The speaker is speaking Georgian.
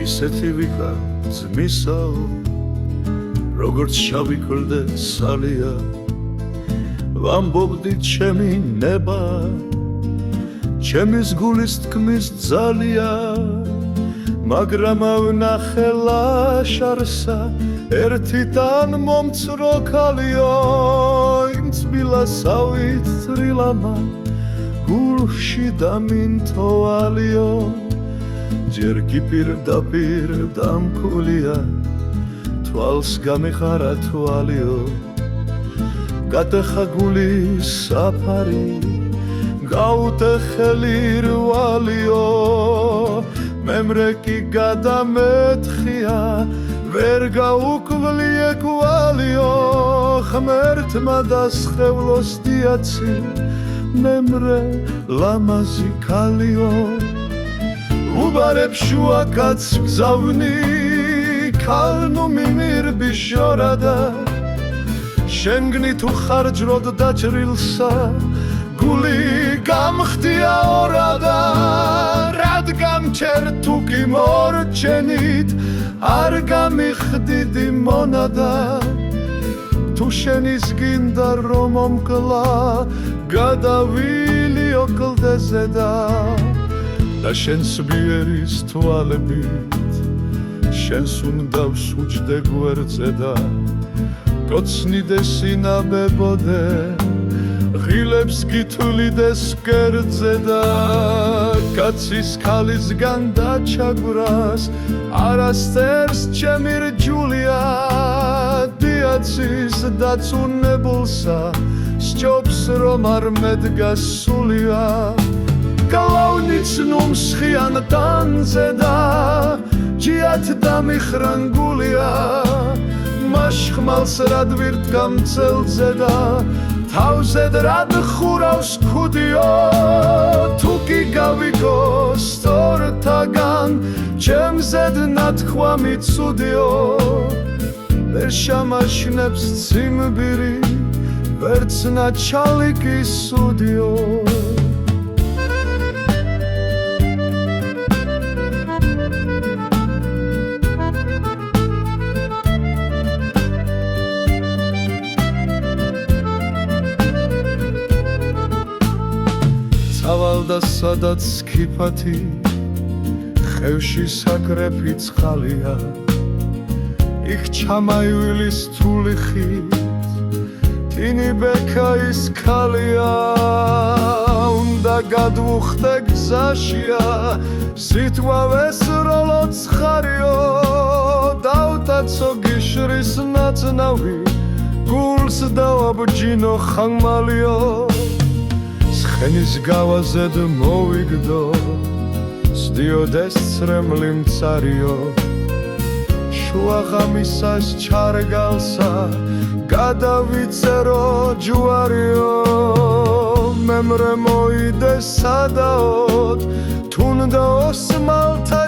ისეთი ვიკა ძმისაო როგორც შავი კლდე სალია ვამბობდით ჩემი ნება ჩემის გულის თქმის ძალია მაგრამ ავნახე ლაშარსა ერთიდან მომცრო ქალიო იმ თბილასავით თრილამა გულში დამინთოალიო ჯერ კი პირდაპირ დამქულია თვალს გამეხარა თვალიო გატეხა გულის საფარი გაუტეხელი რვალიო მემრე კი გადამეთხია ვერ გაუკვლიე კვალიო ღმერთმა დასხევლოს დიაცი მემრე ლამაზი ქალიო უბარებ შუა კაცს გზავნი ქალნუ მიმირბი შორადა შენგნი თუ ხარჯროდ დაჭრილსა გული გამხდია ორადა რადგან ჩერ თუ კი მორჩენით არ გამიხდიდი მონადა თუ შენის გინდა რომ მომკლა გადავილიო კლდეზედა და შენს ბიერის თვალებით შენს უნდა ვსუჯდე გვერდზე და კოცნიდე სინაბებოდე ღილებს გითვლიდეს მკერდზე და კაცის ქალისგან დაჩაგვრას არასწერს ჩემი რჯულია დიაცის დაწუნებულსა სჯობს რომ არ მედგას სულია გალავნიც ნუმსხიან ტანზე და ჯიათ დამიხრანგულია მას ხმალს რად ვირდგა მწელზე და თავზედ რად ხურავს ქუდიო თუ კი გავიგო სწორთაგან ჩემზედ ნათქვამი ცუდიო ვერ შემაშნებს ციმბირი ვერც ნაჩალი კი სუდიო და სადაც ქიფათი ხევში საკრეფი ცხალია იქ ჩამაივილის თული ხით თინი ბექაის ქალია უნდა გადვუხდე გზაშია სიტყვა ვესროლო ცხარიო დავტაცო გიშრის ნაწნავი გულს დავაბჯინო ხანგმალიო ხენის გავაზედ მოვიგდო სდიოდეს ცრემლი მცარიო შუა ღამისას ჩარგალსა გადავიწერო ჯვარიო მემრე მოიდეს სადაოდ თუნდა ოსმალთა